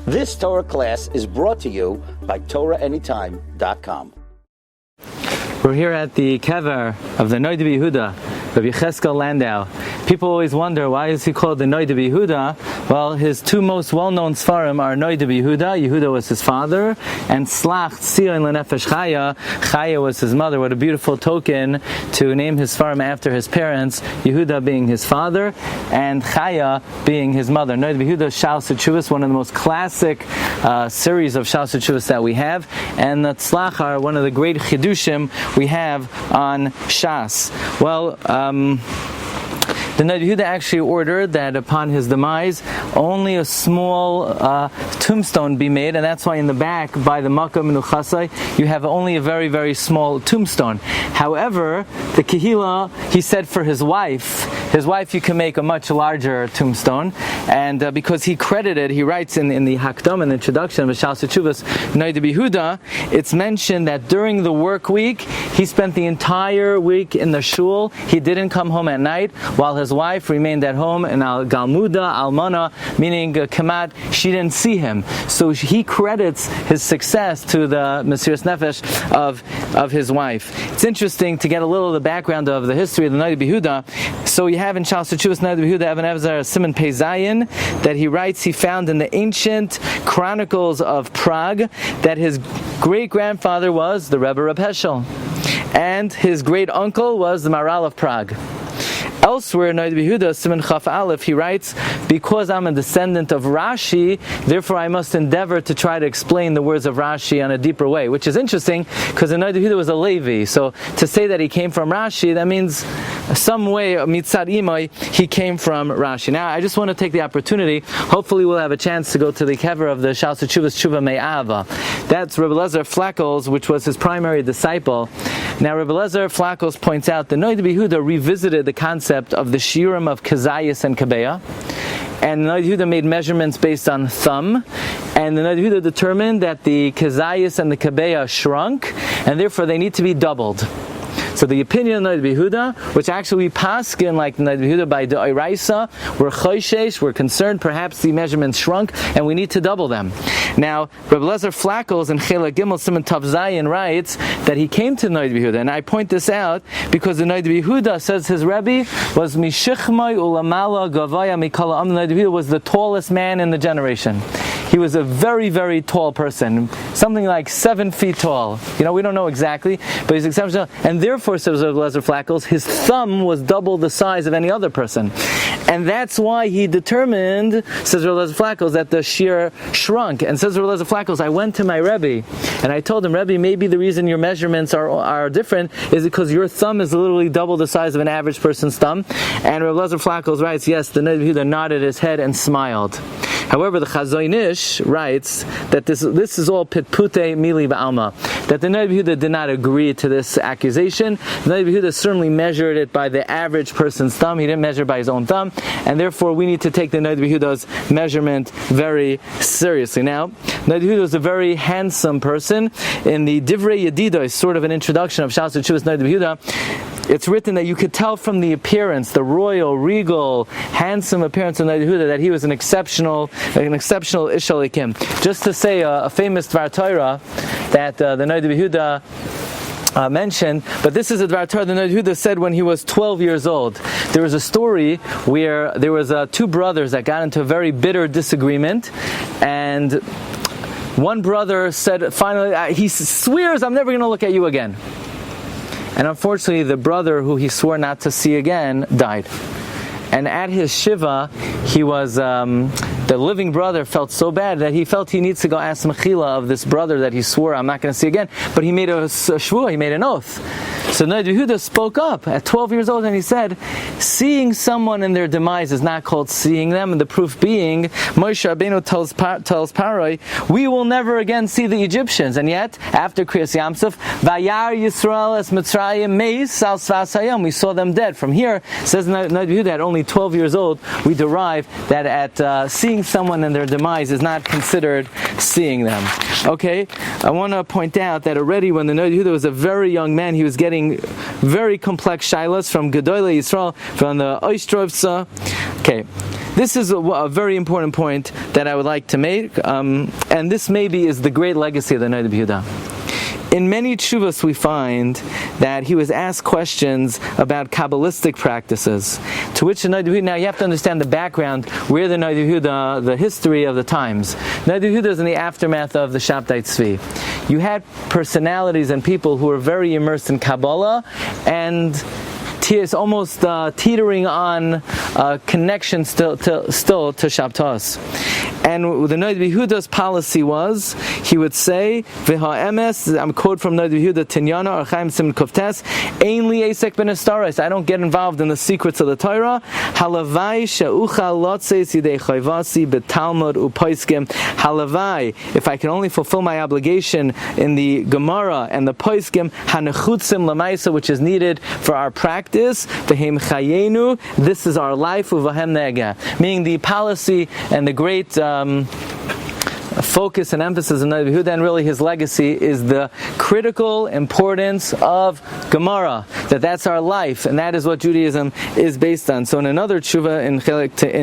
This Torah class is brought to you by TorahAnytime.com. We're here at the Kever of the Noda Yehuda, Rabbi Yechezkel Landau. People always wonder, why is he called the Noda Yehuda? Well, his two most well-known Sfarim are Noda Yehuda. Yehuda was his father, and Slach Tzion Lenefesh Chaya. Chaya was his mother. What a beautiful token to name his Sfarim after his parents, Yehuda being his father, and Chaya being his mother. Noda Yehuda, Shal Sechuvas, one of the most classic series of Shal Sechuvas that we have, and the Tzlach are one of the great Chidushim we have on Shas. Well, the Noda Yehuda actually ordered that upon his demise, only a small tombstone be made, and that's why in the back, by the Makkah Menuchasai, you have only a very, very small tombstone. However, the Kehilah, he said for his wife you can make a much larger tombstone, and because he credited, he writes in the Hakdam, in the introduction of Shal Sechuvas Noda Yehuda, it's mentioned that during the work week, he spent the entire week in the shul. He didn't come home at night, while his wife remained at home in Galmuda, Almana, meaning Kamat, she didn't see him. So he credits his success to the Mesiras Nefesh of his wife. It's interesting to get a little of the background of the history of the Noda Yehuda. So you have in Shal Sechuvas Noda Yehuda Even Evzer Simon Pei Zayin that he writes he found in the ancient chronicles of Prague that his great-grandfather was the Rebbe Reb Heschel, and his great-uncle was the Maral of Prague. Elsewhere in Noda Yehuda, Simon Chaf Aleph, he writes, because I'm a descendant of Rashi, therefore I must endeavor to try to explain the words of Rashi in a deeper way, which is interesting, because the Noda Yehuda was a Levi, so to say that he came from Rashi, that means some way, mitzad imay, he came from Rashi. Now, I just want to take the opportunity, hopefully we'll have a chance to go to the Kever of the Shal Sechuvas Tshuva Me'ava. That's Rabbi Lezer Flackles, which was his primary disciple. Now, Rabbi Lezer Flackles points out the Noda Yehuda revisited the concept of the shiurim of Kazayas and Kabeya, and the Noda Yehuda made measurements based on thumb, and the Noda Yehuda determined that the Kazayas and the Kabeya shrunk, and therefore they need to be doubled. So the opinion of Noda Yehuda, which actually we paskin like Noda Yehuda by the Oraisa, we're choishesh, we're concerned perhaps the measurements shrunk and we need to double them. Now, Rabbi Lezer Flackles in Chela Gimel Simon Tav Zayin writes that he came to Noda Yehuda, and I point this out because the Noda Yehuda says his Rebbe was Mishichmai Ulamala Gavaya Mikala Am. Noda Yehuda was the tallest man in the generation. He was a very, very tall person, something like 7 feet tall. You know, we don't know exactly, but he's exceptional. And therefore, says Rabbi Lezer Flackles, his thumb was double the size of any other person. And that's why he determined, says Rabbi Lezer Flackles, that the shear shrunk. And says Rabbi Lezer Flackles, I went to my Rebbe, and I told him, Rebbe, maybe the reason your measurements are different is because your thumb is literally double the size of an average person's thumb. And Rabbi Lezer Flackles writes, yes, the Noda Yehuda nodded his head and smiled. However, the Chazon Ish writes that this is all pitpute mili ba'alma, that the Noda Yehuda did not agree to this accusation. The Noda Yehuda certainly measured it by the average person's thumb. He didn't measure by his own thumb, and therefore we need to take the Noda Yehuda's measurement very seriously. Now, Noda Yehuda was a very handsome person. In the Divrei Yedidah, sort of an introduction of Shal Sechuvas Noda Yehuda, it's written that you could tell from the appearance, the royal, regal, handsome appearance of Noda Yehuda, that he was an exceptional Ish Elikim. Just to say a famous Dvar Torah that the Noda Yehuda mentioned, but this is a Dvar Torah the Noda Yehuda said when he was 12 years old. There was a story where there was two brothers that got into a very bitter disagreement, and one brother said, finally, he swears, I'm never going to look at you again. And unfortunately, the brother who he swore not to see again died. And at his shiva, he was, the living brother felt so bad that he felt he needs to go ask mechila of this brother that he swore, I'm not going to see again. But he made a shvua, he made an oath. So Noda Yehuda spoke up at 12 years old and he said, seeing someone in their demise is not called seeing them, and the proof being, Moshe Rabbeinu tells Paroi, we will never again see the Egyptians. And yet, after Kriyas Yamsuf, Vayar Yisrael es Mitzrayim meis al Sfas Hayam, we saw them dead. From here, says Noda Yehuda, at only 12 years old, we derive that at seeing someone in their demise is not considered seeing them. Okay, I want to point out that already when the Noda Yehuda was a very young man, he was getting very complex shilas from Gedolei Yisrael, from the Oistrovsa. Okay, this is a very important point that I would like to make, and this maybe is the great legacy of the Noda B'Yehuda. In many tshuvas we find that he was asked questions about Kabbalistic practices, to which the Noda B'Yehuda, now you have to understand the background, where the Noda B'Yehuda, the history of the times. Noda B'Yehuda is in the aftermath of the Shabtai Tzvi. You had personalities and people who were very immersed in Kabbalah, and it's almost teetering on connection still to Shabtos. And the Noda B'Yehuda's policy was, he would say, "V'ha'emes," I'm quote from Noda B'Yehuda, "Tinyana Archaim Sim Koftes, Ein li Esek ben Estaros." I don't get involved in the secrets of the Torah. Halavai she'uchal lotzeis yidei chayvasi b'talmud u'poiskim. Halavai, if I can only fulfill my obligation in the Gemara and the poiskim, hanechutzim lamaisa, which is needed for our practice. V'hem chayenu, this is our life. Uvahem nega, meaning the policy and the great focus and emphasis of Noda B'Yehuda, and really his legacy, is the critical importance of Gemara, that's our life, and that is what Judaism is based on. So in another tshuva in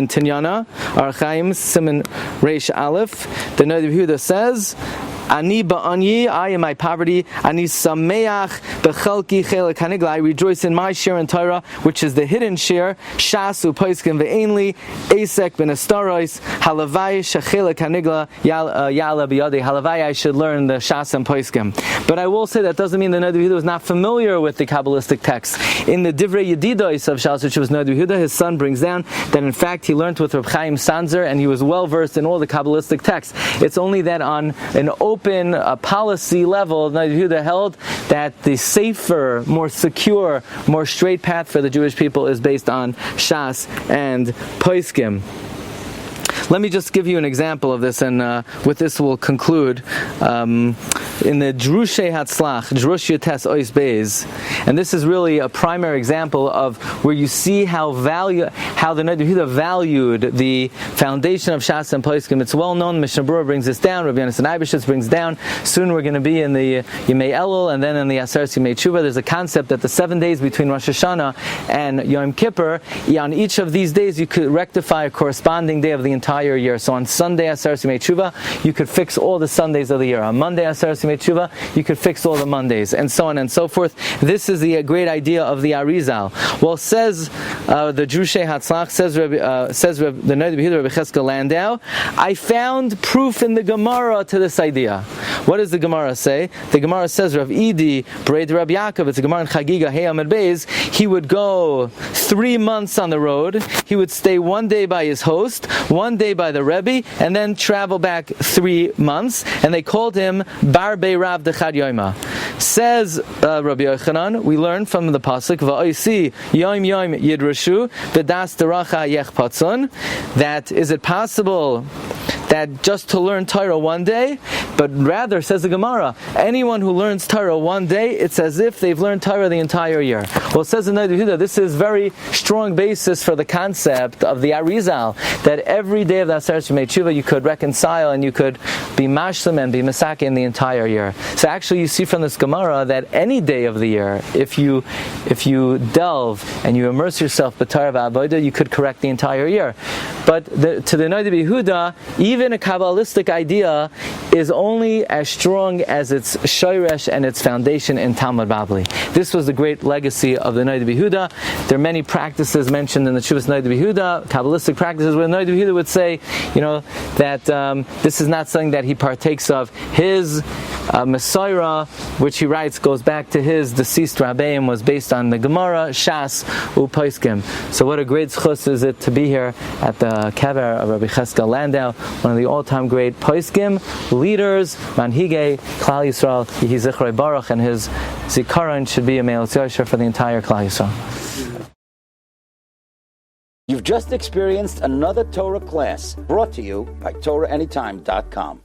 Tinyana, Archaim Siman Reish Aleph, the Noda B'Yehuda says, Ani ba'anyi, I in my poverty, Ani sameach bechelki chelek hanigla, I rejoice in my share in Torah, which is the hidden share, shasu poiskim ve'enli, esek ben estarois, halavai shechelek hanigla, yala biyadi, halavai, I should learn the shas and poiskim. But I will say that doesn't mean the Noda B'Yehuda was not familiar with the Kabbalistic texts. In the Divrei Yedidos of Shas, which was Noda B'Yehuda, his son brings down that in fact he learned with Reb Chaim Sanzer, and he was well versed in all the Kabbalistic texts. It's only that on an open policy level, Noda B'Yehuda held that the safer, more secure, more straight path for the Jewish people is based on Shas and Poiskim. Let me just give you an example of this, and with this we'll conclude. In the Drushe Hatzlach, Drush Yotes Ois Beis, and this is really a primary example of where you see how the Noda B'Yehuda valued the foundation of Shas and Poskim. It's well known. Mishnah Berurah brings this down. Rabbi Yonasan Eibeshitz brings down. Soon we're going to be in the Yemei Elul, and then in the Aseres Yemei Tshuva. There's a concept that the 7 days between Rosh Hashanah and Yom Kippur, on each of these days you could rectify a corresponding day of the entire year. So on Sunday Aseres Yemei Tshuva, you could fix all the Sundays of the year. On Monday Aseres Yemei Tshuva, you could fix all the Mondays, and so on and so forth. This is the great idea of the Arizal. Well, says the Drushe Hatzlach, says the Noda B'Yehuda, Rabbi Yechezkel Landau, I found proof in the Gemara to this idea. What does the Gemara say? The Gemara says, Rav Idi, Braid Rabbi Yaakov, it's a Gemara in Chagiga, Hey Amid Beis, he would go 3 months on the road, he would stay 1 day by his host, 1 day by the Rebbe, and then travel back 3 months, and they called him Bar Bei Rav Dechad Yoima. Says Rabbi Yochanan, we learn from the pasuk Va'oisi Yom Yom Yidrashu V'das Deracha Yechpatzon, that is it possible that just to learn Torah 1 day, but rather, says the Gemara, anyone who learns Torah 1 day, it's as if they've learned Torah the entire year. Well, it says in Noda B'Yehuda, this is very strong basis for the concept of the Arizal, that every day of the Aseres Yemei Tshuva you could reconcile and you could be mashlim and be mesake in the entire year. So actually you see from this Gemara that any day of the year, if you delve and you immerse yourself in Torah v'avodah, you could correct the entire year. But to the Noda B'Yehuda, even a Kabbalistic idea is only as strong as its shoresh and its foundation in Talmud Bavli. This was the great legacy of the Noda B'Yehuda. There are many practices mentioned in the Tshuvas Noda B'Yehuda, Kabbalistic practices, where Noda B'Yehuda would say, that this is not something that he partakes of. His Messiah, which he writes, goes back to his deceased Rabbeim, was based on the Gemara, Shas, U'Poiskim. So what a great zchus is it to be here at the Kever of Rabbi Yechezkel Landau, one of the all-time great Poiskim, leaders, Manhige, Klal Yisrael, Yehi Zichrei Baruch, and his Zikaron should be a Me'el Yosher for the entire Klal Yisrael. You've just experienced another Torah class brought to you by TorahAnytime.com.